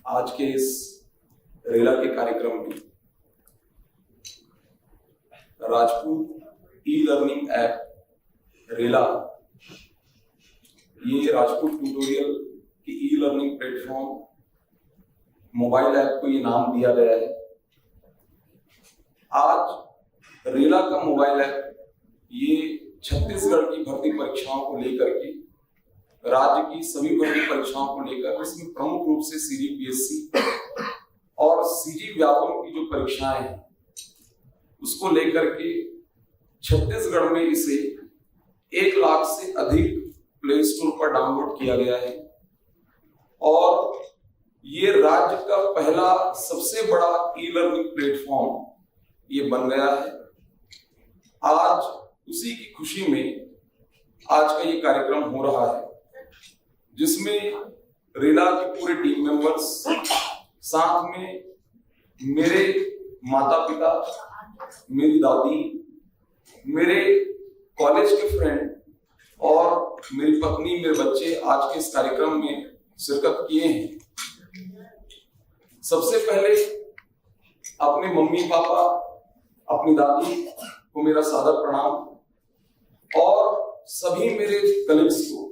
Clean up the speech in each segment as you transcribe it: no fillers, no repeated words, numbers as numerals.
आज के इस रेला के कार्यक्रम में राजपूत ई लर्निंग ऐप रेला, ये राजपूत ट्यूटोरियल की e learning platform mobile app को ये नाम दिया गया है। आज रेला का मोबाइल ऐप ये छत्तीसगढ़ की भर्ती परीक्षाओं को लेकर के, राज्य की सभी भर्ती परीक्षाओं को लेकर, इसमें प्रमुख रूप से सीजीपीएससी और सीजी व्यापम की जो परीक्षाएं हैं उसको लेकर के छत्तीसगढ़ में इसे 1 लाख से अधिक प्ले स्टोर पर डाउनलोड किया गया है और ये राज्य का पहला सबसे बड़ा ई लर्निंग प्लेटफॉर्म ये बन गया है। आज उसी की खुशी में आज का ये कार्यक्रम हो रहा है, जिसमें रेला के पूरे टीम मेंबर्स, साथ में मेरे माता पिता, मेरी दादी, मेरे कॉलेज के फ्रेंड और मेरी पत्नी, मेरे बच्चे आज के इस कार्यक्रम में शिरकत किए हैं। सबसे पहले अपने मम्मी पापा, अपनी दादी को मेरा सादर प्रणाम और सभी मेरे कलीग्स को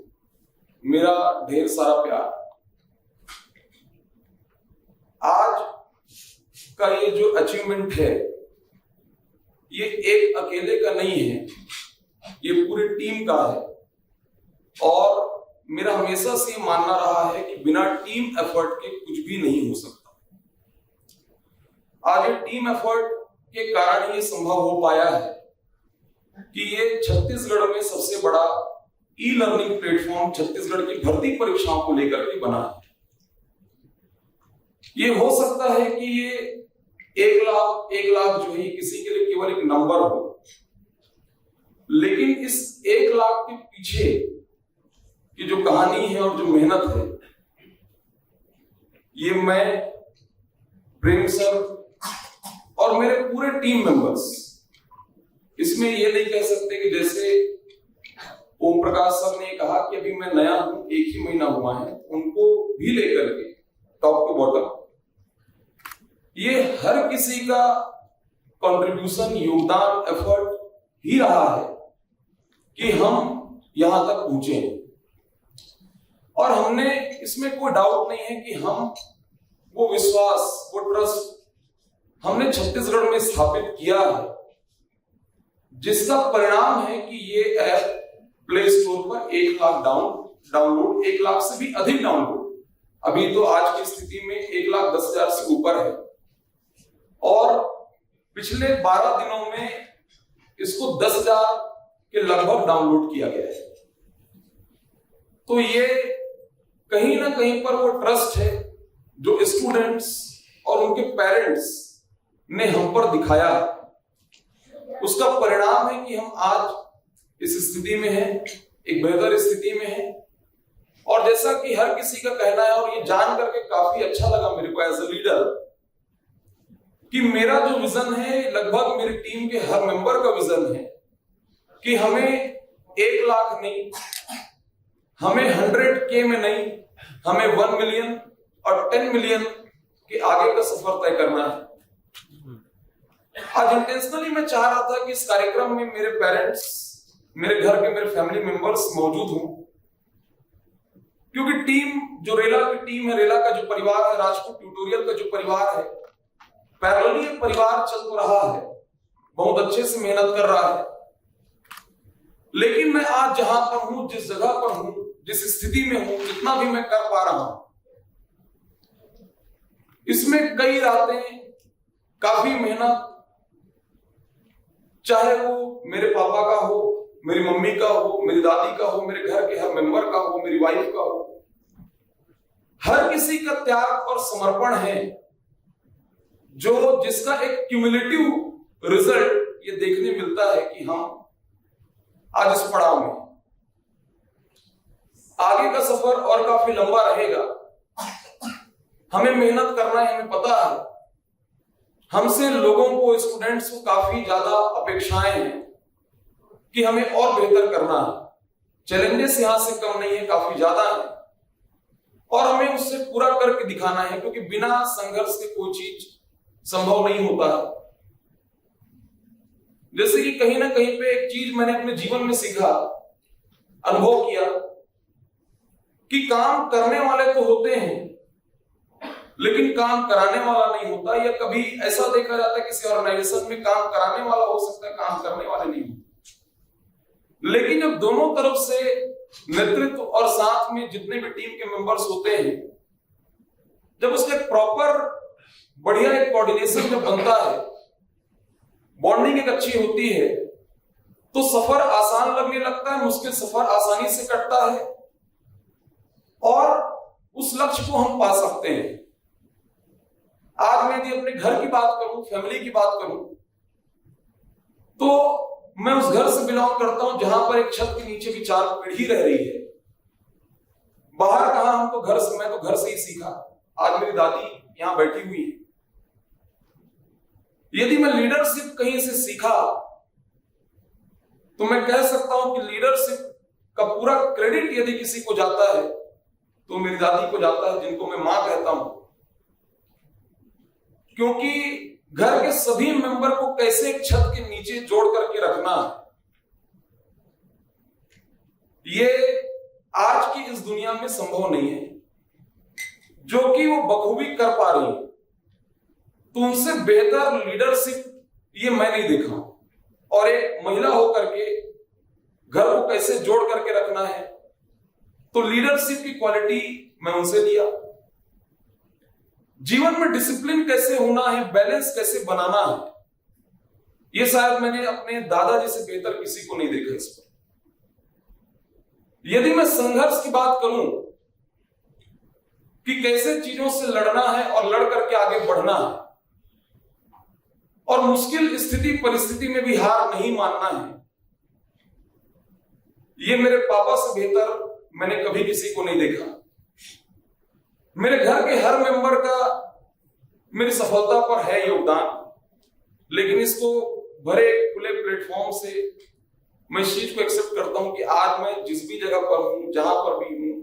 मेरा ढेर सारा प्यार। आज का ये जो अचीवमेंट है ये एक अकेले का नहीं है, ये पूरी टीम का है और मेरा हमेशा से ये मानना रहा है कि बिना टीम एफर्ट के कुछ भी नहीं हो सकता। आज ये टीम एफर्ट के कारण ये संभव हो पाया है कि ये छत्तीसगढ़ में सबसे बड़ा ई लर्निंग प्लेटफॉर्म छत्तीसगढ़ की भर्ती परीक्षाओं को लेकर के बना है। ये हो सकता है कि ये 1 लाख जो है किसी के लिए केवल एक नंबर हो, लेकिन इस 1 लाख के पीछे की जो कहानी है और जो मेहनत है, ये मैं, प्रेम सर और मेरे पूरे टीम मेंबर्स, इसमें ये नहीं कह सकते कि जैसे ओम प्रकाश सर ने कहा कि अभी मैं नया हूं, 1 ही महीना हुआ है, उनको भी लेकर के टॉप टू बॉटम ये हर किसी का कंट्रीब्यूशन, योगदान, एफर्ट ही रहा है कि हम यहां तक पहुंचे और हमने, इसमें कोई डाउट नहीं है कि हम वो विश्वास, वो ट्रस्ट हमने छत्तीसगढ़ में स्थापित किया है, जिसका परिणाम है कि ये ऐप प्ले स्टोर पर 1 लाख डाउनलोड, 1 लाख से भी अधिक डाउनलोड, अभी तो आज की स्थिति में 1,10,000 से ऊपर है और पिछले 12 दिनों में इसको 10,000 के लगभग डाउनलोड किया गया है। तो ये कहीं ना कहीं पर वो ट्रस्ट है जो स्टूडेंट्स और उनके पेरेंट्स ने हम पर दिखाया है, उसका परिणाम है कि हम आज इस स्थिति में हैं, एक बेहतर स्थिति में हैं। और जैसा कि हर किसी का कहना है और ये जान करके काफी अच्छा लगा मेरे को एज ए लीडर कि मेरा जो विजन है लगभग मेरी टीम के हर मेंबर का विजन है कि हमें 1 लाख नहीं, हमें 100K में नहीं, हमें 1 मिलियन और 10 मिलियन के आगे का सफर तय करना है। आज इंटेंशनली मैं चाह रहा था कि इस कार्यक्रम में मेरे पेरेंट्स, मेरे घर के मेरे फैमिली मेंबर्स मौजूद हों, क्योंकि टीम जो रेला की टीम है, रेला का जो परिवार है, राजपूत ट्यूटोरियल का जो परिवार है, पैरेलली परिवार चल तो रहा है, बहुत अच्छे से मेहनत कर रहा है, लेकिन मैं आज जहां पर हूं, जिस जगह पर हूं, जिस स्थिति में हूं, जितना भी मैं कर पा रहा हूं, इसमें कई रातें, काफी मेहनत, चाहे वो मेरे पापा का हो, मेरी मम्मी का हो, मेरी दादी का हो, मेरे घर के हर मेंबर का हो, मेरी वाइफ का हो, हर किसी का त्याग और समर्पण है जो जिसका एक क्यूमुलेटिव रिजल्ट ये देखने मिलता है कि हम आज इस पड़ाव में, आगे का सफर और काफी लंबा रहेगा, हमें मेहनत करना है, हमें पता है हमसे लोगों को, स्टूडेंट्स को काफी ज्यादा अपेक्षाएं हैं कि हमें और बेहतर करना है। चैलेंजेस यहां से कम नहीं है, काफी ज्यादा है, और हमें उससे पूरा करके दिखाना है, क्योंकि बिना संघर्ष के कोई चीज संभव नहीं होता है। जैसे कि कहीं ना कहीं पे एक चीज मैंने अपने जीवन में सीखा, अनुभव किया कि काम करने वाले तो होते हैं लेकिन काम कराने वाला नहीं होता। या कभी ऐसा देखा जाता है किसी ऑर्गेनाइजेशन में काम कराने वाला हो सकता है, काम करने वाले नहीं होते। लेकिन जब दोनों तरफ से नेतृत्व और साथ में जितने भी टीम के मेंबर्स होते हैं, जब उसका प्रॉपर बढ़िया एक कोऑर्डिनेशन जब बनता है, बॉन्डिंग एक अच्छी होती है, तो सफर आसान लगने लगता है, मुश्किल सफर आसानी से कटता है और उस लक्ष्य को हम पा सकते हैं। आज मैं यदि अपने घर की बात करूं, फैमिली की बात करूं, तो मैं उस घर से बिलोंग करता हूं जहां पर एक छत के नीचे भी 4 पीढ़ी रह रही है। बाहर कहां, हम तो घर से, मैं तो घर से ही सीखा। आज मेरी दादी यहां बैठी हुई है। यदि मैं लीडरशिप कहीं से सीखा तो मैं कह सकता हूं कि लीडरशिप का पूरा क्रेडिट यदि किसी को जाता है तो मेरी दादी को जाता है, जिनको मैं मां कहता हूं। क्योंकि घर के सभी मेंबर को कैसे एक छत के नीचे जोड़ करके रखना है, ये आज की इस दुनिया में संभव नहीं है। जो कि वो बखूबी कर पा रही है, तो उनसे बेहतर लीडरशिप ये मैं नहीं देखा। और एक महिला होकर के घर को कैसे जोड़ करके रखना है, तो लीडरशिप की क्वालिटी मैं उनसे लिया। जीवन में डिसिप्लिन कैसे होना है, बैलेंस कैसे बनाना है, ये शायद मैंने अपने दादाजी से बेहतर किसी को नहीं देखा इस पर। यदि मैं संघर्ष की बात करूं कि कैसे चीजों से लड़ना है और लड़ करके आगे बढ़ना है, और मुश्किल स्थिति परिस्थिति में भी हार नहीं मानना है, ये मेरे पापा से बेहतर मैंने कभी किसी को नहीं देखा। मेरे घर के हर मेंबर का मेरी सफलता पर है योगदान, लेकिन इसको भरे खुले प्लेटफॉर्म से मैं इस चीज को एक्सेप्ट करता हूं कि आज मैं जिस भी जगह पर हूं, जहां पर भी हूं,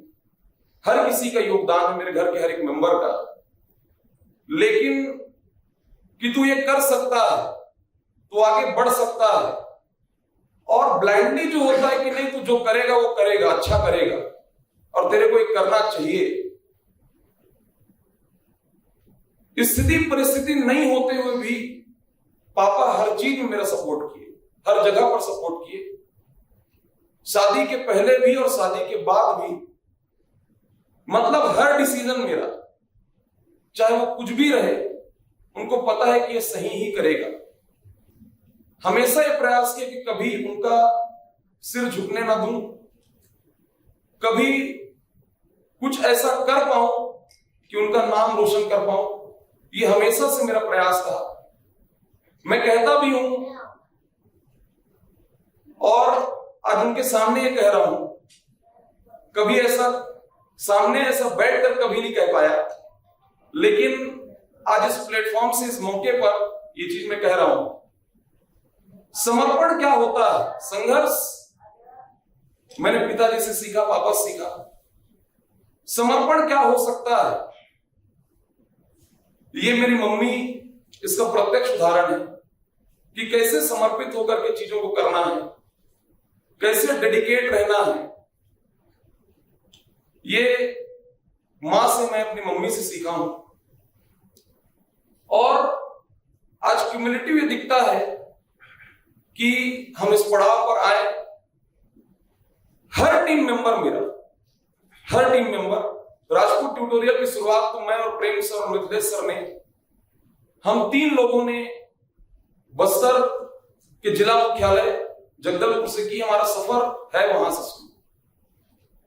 हर किसी का योगदान है, मेरे घर के हर एक मेंबर का। लेकिन कि तू ये कर सकता है, तू आगे बढ़ सकता है, और ब्लाइंडली जो होता है कि नहीं तू जो करेगा वो करेगा, अच्छा करेगा और तेरे को ये करना चाहिए। स्थिति परिस्थिति नहीं होते हुए भी पापा हर चीज में मेरा सपोर्ट किए, हर जगह पर सपोर्ट किए, शादी के पहले भी और शादी के बाद भी। मतलब हर डिसीजन मेरा, चाहे वो कुछ भी रहे, उनको पता है कि ये सही ही करेगा। हमेशा ये प्रयास किया कि कभी उनका सिर झुकने ना दूं, कभी कुछ ऐसा कर पाऊं कि उनका नाम रोशन कर पाऊं। ये हमेशा से मेरा प्रयास था। मैं कहता भी हूं और आज उनके सामने ये कह रहा हूं, कभी ऐसा सामने ऐसा बैठकर कभी नहीं कह पाया, लेकिन आज इस प्लेटफॉर्म से, इस मौके पर ये चीज मैं कह रहा हूं। समर्पण क्या होता है, संघर्ष मैंने पिताजी से सीखा, पापा से सीखा। समर्पण क्या हो सकता है, ये मेरी मम्मी इसका प्रत्यक्ष उदाहरण है कि कैसे समर्पित होकर के चीजों को करना है, कैसे डेडिकेट रहना है। ये मां से मैं अपनी मम्मी से सीखा हूं। और आज क्यूमुलेटिव ये दिखता है कि हम इस पड़ाव पर आए। हर टीम मेंबर मेरा, हर टीम मेंबर, राजपूत ट्यूटोरियल की शुरुआत तो मैं और प्रेम सर और मिथिलेश सर ने, हम 3 लोगों ने बस्तर के जिला मुख्यालय जगदलपुर से की। हमारा सफर है वहां से शुरू।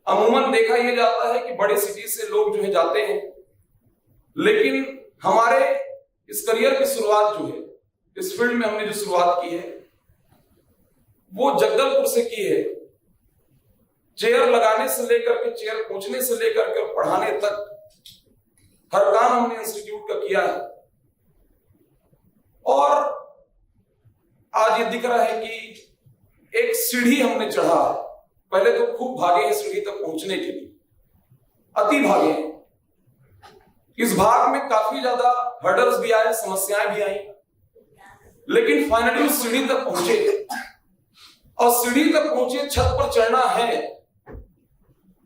अमूमन देखा यह जाता है कि बड़े सिटी से लोग जो है जाते हैं, लेकिन हमारे इस करियर की शुरुआत जो है, इस फील्ड में हमने जो शुरुआत की है वो जगदलपुर से की है। चेयर लगाने से लेकर के, चेयर पहुंचने से लेकर के पढ़ाने तक हर काम हमने इंस्टीट्यूट का किया है। और आज ये दिख रहा है कि एक सीढ़ी हमने चढ़ा है। पहले तो खूब भागे हैं सीढ़ी तक पहुंचने के लिए, अति भागे हैं। इस भाग में काफी ज्यादा हर्डल्स भी आए, समस्याएं भी आई, लेकिन फाइनली उस सीढ़ी तक पहुंचे और सीढ़ी तक पहुंचे, छत पर चढ़ना है।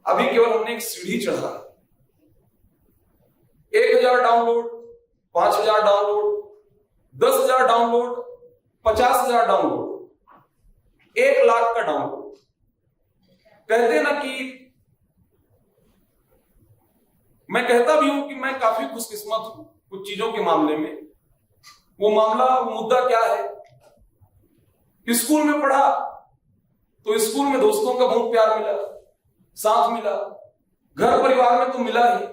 अभी केवल हमने एक सीढ़ी चढ़ा, 1000 download, 5000 download, 10,000 download, 50,000 download, 1 lakh का डाउनलोड। कहते ना कि मैं कहता भी हूं कि मैं काफी खुशकिस्मत हूं कुछ चीजों के मामले में। वो मामला, वो मुद्दा क्या है? स्कूल में पढ़ा तो स्कूल में दोस्तों का बहुत प्यार मिला, साथ मिला, घर परिवार में तो मिला ही।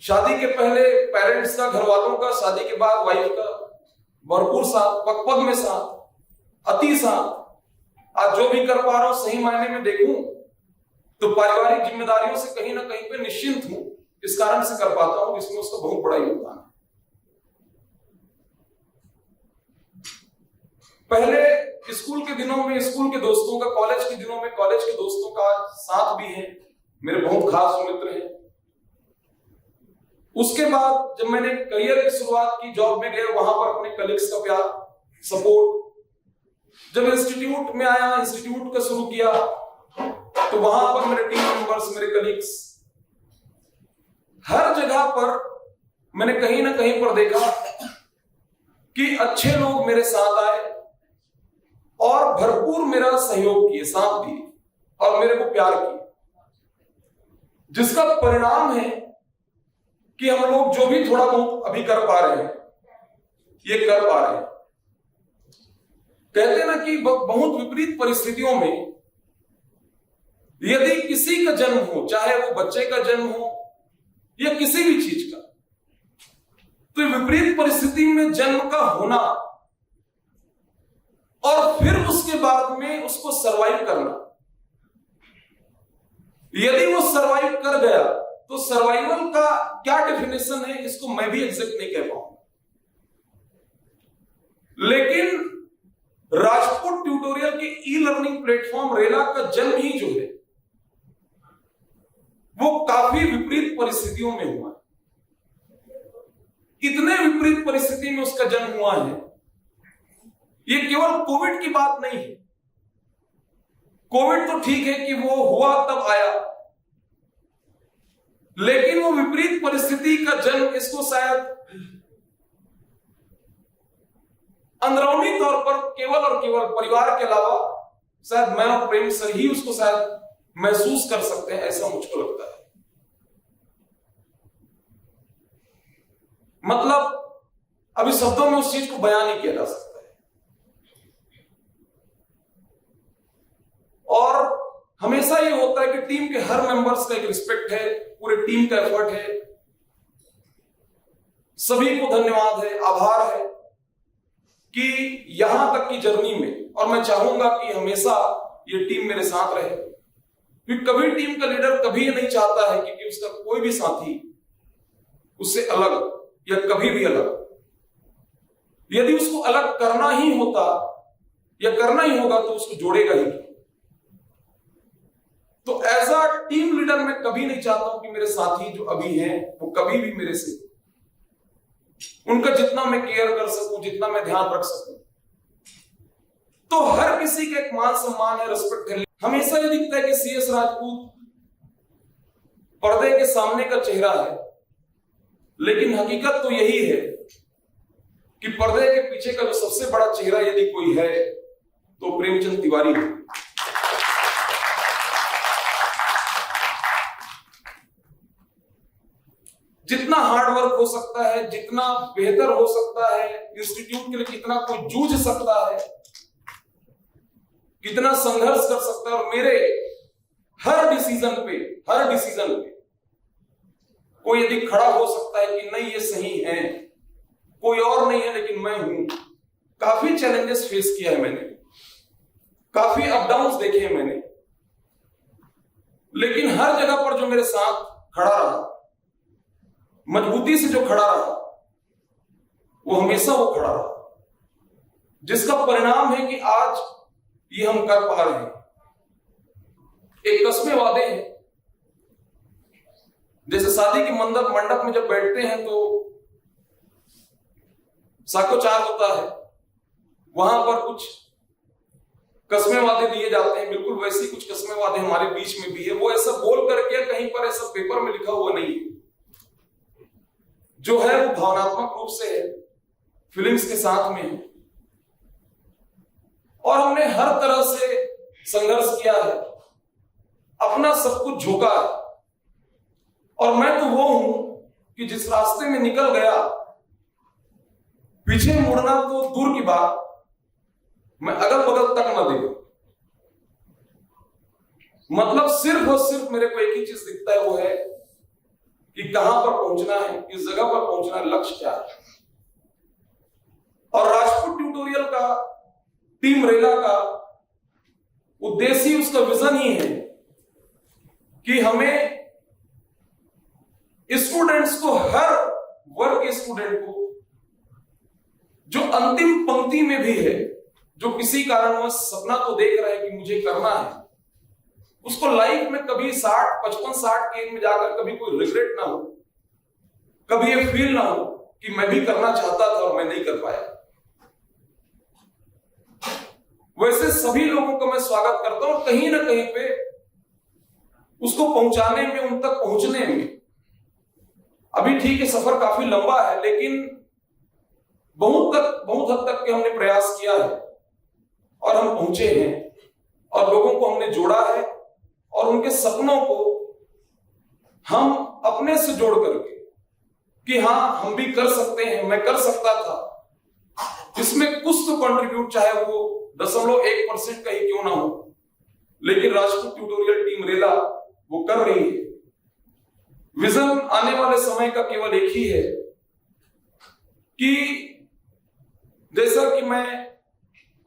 शादी के पहले पेरेंट्स का, घर वालों का, शादी के बाद वाइफ का भरपूर साथ, पग पग में साथ, अति साथ। आज जो भी कर पा रहा हूं, सही मायने में देखूं तो पारिवारिक जिम्मेदारियों से कहीं ना कहीं पे निश्चिंत हूं, इस कारण से कर पाता हूं, जिसमें उसका बहुत बड़ा योगदान है। पहले स्कूल के दिनों में स्कूल के दोस्तों का, कॉलेज के दिनों में कॉलेज के दोस्तों का साथ भी है, मेरे बहुत खास मित्र हैं। उसके बाद जब मैंने करियर की शुरुआत की, जॉब में गया, वहां पर अपने कलीग्स का प्यार, सपोर्ट। जब इंस्टीट्यूट में आया, इंस्टीट्यूट का शुरू किया, तो वहां पर मेरे टीम मेंबर्स, मेरे कलीग्स, हर जगह पर मैंने कहीं ना कहीं पर देखा कि अच्छे लोग मेरे साथ आए और भरपूर मेरा सहयोग किए, साथ दिए और मेरे को प्यार किए, जिसका परिणाम है कि हम लोग जो भी थोड़ा बहुत अभी कर पा रहे हैं, ये कर पा रहे हैं। कहते ना कि बहुत विपरीत परिस्थितियों में यदि किसी का जन्म हो, चाहे वो बच्चे का जन्म हो या किसी भी चीज का, तो विपरीत परिस्थिति में जन्म का होना और फिर उसके बाद में उसको सरवाइव करना, यदि वो सरवाइव कर गया तो सर्वाइवल का क्या डेफिनेशन है, इसको मैं भी एग्जैक्ट नहीं कह पाऊंगा। लेकिन राजपूत ट्यूटोरियल के ई लर्निंग प्लेटफॉर्म रेला का जन्म ही जो है वो काफी विपरीत परिस्थितियों में हुआ है। इतने विपरीत परिस्थिति में उसका जन्म हुआ है। ये केवल कोविड की बात नहीं है। कोविड तो ठीक है कि वो हुआ तब आया, लेकिन वो विपरीत परिस्थिति का जन्म इसको शायद अंदरूनी तौर पर केवल और केवल परिवार के अलावा शायद मैं और प्रेम सर ही उसको शायद महसूस कर सकते हैं, ऐसा मुझको लगता है। मतलब अभी शब्दों में उस चीज को बयान नहीं किया जा सकता है। और हमेशा ये होता है कि टीम के हर मेंबर्स का एक रिस्पेक्ट है, पूरे टीम का एफर्ट है, सभी को धन्यवाद है, आभार है कि यहां तक की जर्नी में, और मैं चाहूंगा कि हमेशा ये टीम मेरे साथ रहे, क्योंकि कभी टीम का लीडर कभी ये नहीं चाहता है कि उसका कोई भी साथी उससे अलग या कभी भी अलग। यदि उसको अलग करना ही होता या करना ही होगा तो उसको जोड़ेगा ही। तो एज अ टीम लीडर मैं कभी नहीं चाहता हूं कि मेरे साथी जो अभी हैं वो कभी भी मेरे से, उनका जितना मैं केयर कर सकूं, जितना मैं ध्यान रख सकूं, तो हर किसी का एक मान सम्मान है, रिस्पेक्ट है। हमेशा ये दिखता है कि CS राजपूत पर्दे के सामने का चेहरा है, लेकिन हकीकत तो यही है कि पर्दे के पीछे का जो सबसे बड़ा चेहरा यदि कोई है तो प्रेमचंद तिवारी है। जितना हार्ड वर्क हो सकता है, जितना बेहतर हो सकता है, इंस्टीट्यूट के लिए कितना कोई जूझ सकता है, कितना संघर्ष कर सकता है, और मेरे हर डिसीजन पे कोई यदि खड़ा हो सकता है कि नहीं ये सही है, कोई और नहीं है लेकिन मैं हूं। काफी चैलेंजेस फेस किया है मैंने, काफी अप डाउन्स देखे हैं मैंने, लेकिन हर जगह पर जो मेरे साथ खड़ा रहा, मजबूती से जो खड़ा रहा, वो हमेशा वो खड़ा रहा, जिसका परिणाम है कि आज ये हम कर पा रहे हैं। एक कस्मे वादे हैं जैसे शादी के मंडप में जब बैठते हैं तो साकोचार होता है, वहां पर कुछ कस्में वादे दिए जाते हैं, बिल्कुल वैसी कुछ कस्में वादे हमारे बीच में भी है। वो ऐसा बोल करके कहीं पर ऐसा पेपर में लिखा हुआ नहीं है, जो है वो भावनात्मक रूप से है, फीलिंग्स के साथ में है। और हमने हर तरह से संघर्ष किया है, अपना सब कुछ झोंका है। और मैं तो वो हूं कि जिस रास्ते में निकल गया, पीछे मुड़ना तो दूर की बात, मैं अगल बगल तक न देखूं। मतलब सिर्फ और सिर्फ मेरे को एक ही चीज दिखता है, वो है कि कहां पर पहुंचना है, किस जगह पर पहुंचना है, लक्ष्य क्या है। और राजपूत ट्यूटोरियल का, टीम रेला का उद्देश्य ही, उसका विजन ही है कि हमें स्टूडेंट्स को, हर वर्ग के स्टूडेंट को, जो अंतिम पंक्ति में भी है, जो किसी कारणवश सपना तो देख रहा है कि मुझे करना है, उसको लाइफ में कभी 55-60 की एज में जाकर कभी कोई रिग्रेट ना हो, कभी ये फील ना हो कि मैं भी करना चाहता था और मैं नहीं कर पाया। वैसे सभी लोगों का मैं स्वागत करता हूं, और कहीं ना कहीं पे उसको पहुंचाने में, उन तक पहुंचने में, अभी ठीक है सफर काफी लंबा है, लेकिन बहुत हद तक के हमने प्रयास किया है और हम पहुंचे हैं, और लोगों को हमने जोड़ा है, और उनके सपनों को हम अपने से जोड़ करके कि हाँ हम भी कर सकते हैं, मैं कर सकता था, इसमें कुछ तो कंट्रीब्यूट, चाहे वो 0.1% का ही क्यों ना हो, लेकिन राजपूत ट्यूटोरियल टीम रेला वो कर रही है। विजन आने वाले समय का केवल एक ही है कि जैसा कि मैं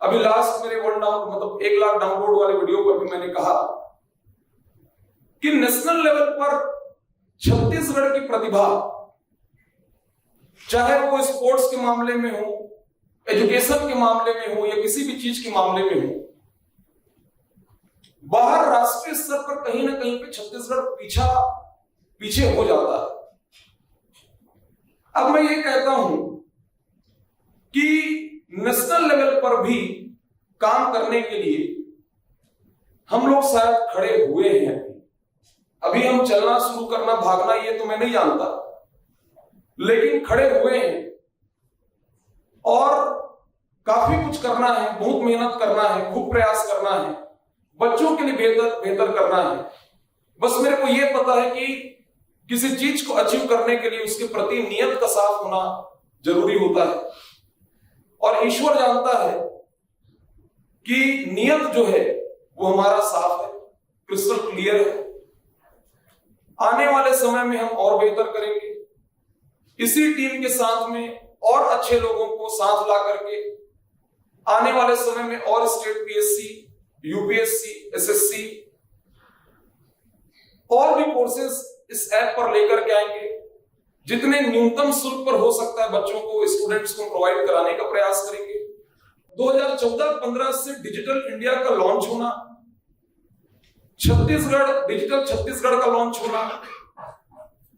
अभी लास्ट मेरे 1 लाख डाउनलोड वाले वीडियो पर भी मैंने कहा कि नेशनल लेवल पर छत्तीसगढ़ की प्रतिभा, चाहे वो स्पोर्ट्स के मामले में हो, एजुकेशन के मामले में हो, या किसी भी चीज के मामले में हो, बाहर राष्ट्रीय स्तर पर कहीं ना कहीं पे छत्तीसगढ़ पीछे हो जाता है। अब मैं ये कहता हूं कि नेशनल लेवल पर भी काम करने के लिए हम लोग शायद खड़े हुए हैं। अभी हम चलना शुरू करना, भागना, ये तो मैं नहीं जानता, लेकिन खड़े हुए हैं और काफी कुछ करना है, बहुत मेहनत करना है, खूब प्रयास करना है, बच्चों के लिए बेहतर करना है। बस मेरे को यह पता है कि किसी चीज को अचीव करने के लिए उसके प्रति नियत का साफ होना जरूरी होता है, और ईश्वर जानता है कि नियत जो है वो हमारा साफ है, क्रिस्टल क्लियर है। आने वाले समय में हम और बेहतर करेंगे, इसी टीम के साथ में और अच्छे लोगों को साथ ला करके आने वाले समय में और स्टेट पीएससी, यूपीएससी, एसएससी और भी कोर्सेज इस ऐप पर लेकर के आएंगे। जितने न्यूनतम शुल्क पर हो सकता है बच्चों को, स्टूडेंट्स को प्रोवाइड कराने का प्रयास करेंगे। 2014-15 से डिजिटल इंडिया का लॉन्च होना, डिजिटल छत्तीसगढ़ का लॉन्च होना,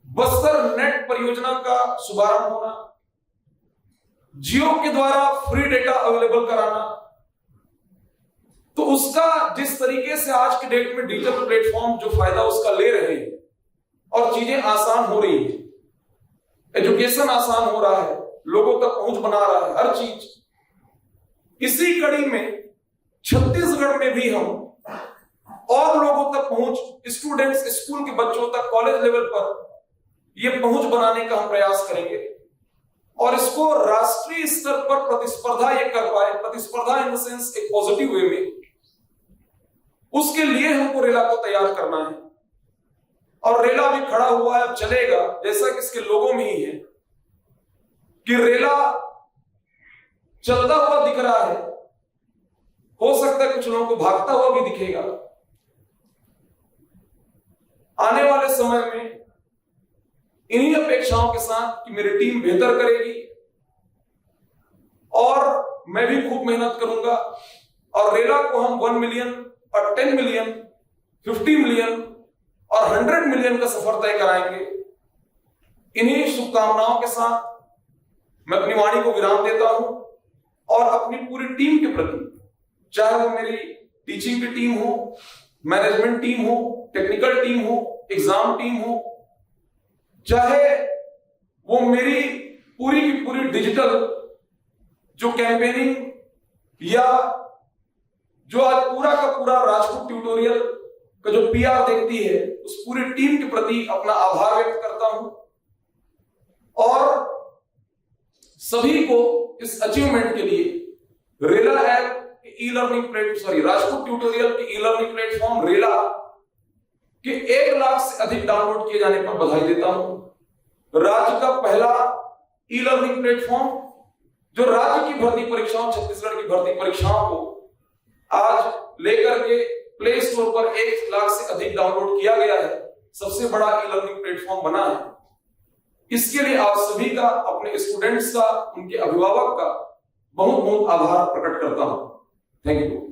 बस्तर नेट परियोजना का शुभारंभ होना, जियो के द्वारा फ्री डेटा अवेलेबल कराना, तो उसका जिस तरीके से आज के डेट में डिजिटल प्लेटफॉर्म जो फायदा उसका ले रहे हैं और चीजें आसान हो रही है, एजुकेशन आसान हो रहा है, लोगों तक पहुंच बना रहा है हर चीज, इसी कड़ी में छत्तीसगढ़ में भी हम और लोगों तक पहुंच, स्टूडेंट्स, स्कूल के बच्चों तक, कॉलेज लेवल पर ये पहुंच बनाने का हम प्रयास करेंगे और इसको राष्ट्रीय स्तर पर प्रतिस्पर्धा ये कर पाए, प्रतिस्पर्धा इन द सेंस एक पॉजिटिव वे में, उसके लिए हमको रेला को तैयार करना है। और रेला भी खड़ा हुआ है, अब चलेगा, जैसा कि इसके लोगों में ही है कि रेला चलता हुआ दिख रहा है, हो सकता है कुछ लोगों को भागता हुआ भी दिखेगा। आने वाले समय में इन्हीं अपेक्षाओं के साथ कि मेरी टीम बेहतर करेगी और मैं भी खूब मेहनत करूंगा और रेला को हम 1 मिलियन और 10 मिलियन, 50 मिलियन और 100 मिलियन का सफर तय कराएंगे। इन्हीं शुभकामनाओं के साथ मैं अपनी वाणी को विराम देता हूं और अपनी पूरी टीम के प्रति, चाहे वो मेरी टीचिंग की टीम हो, मैनेजमेंट टीम हो, टेक्निकल टीम हो, एग्जाम टीम हो, चाहे वो मेरी पूरी की पूरी डिजिटल जो कैंपेनिंग या जो आज पूरा का पूरा राजपूत ट्यूटोरियल का जो पीआर देखती है, उस पूरी टीम के प्रति अपना आभार व्यक्त करता हूं और सभी को इस अचीवमेंट के लिए रेला app e learning platform, Rajput tutorial के ई लर्निंग प्लेटफॉर्म रेला के 1 लाख से अधिक डाउनलोड किए जाने पर बधाई देता हूं। राज्य का पहला ई लर्निंग प्लेटफॉर्म जो राज्य की भर्ती परीक्षाओं, छत्तीसगढ़ की भर्ती परीक्षाओं को आज लेकर के प्ले स्टोर पर 1 लाख से अधिक डाउनलोड किया गया है, सबसे बड़ा ई लर्निंग प्लेटफॉर्म बना है। इसके लिए आप सभी का, अपने स्टूडेंट्स का, उनके अभिभावक का बहुत बहुत आभार प्रकट करता हूं। Thank you.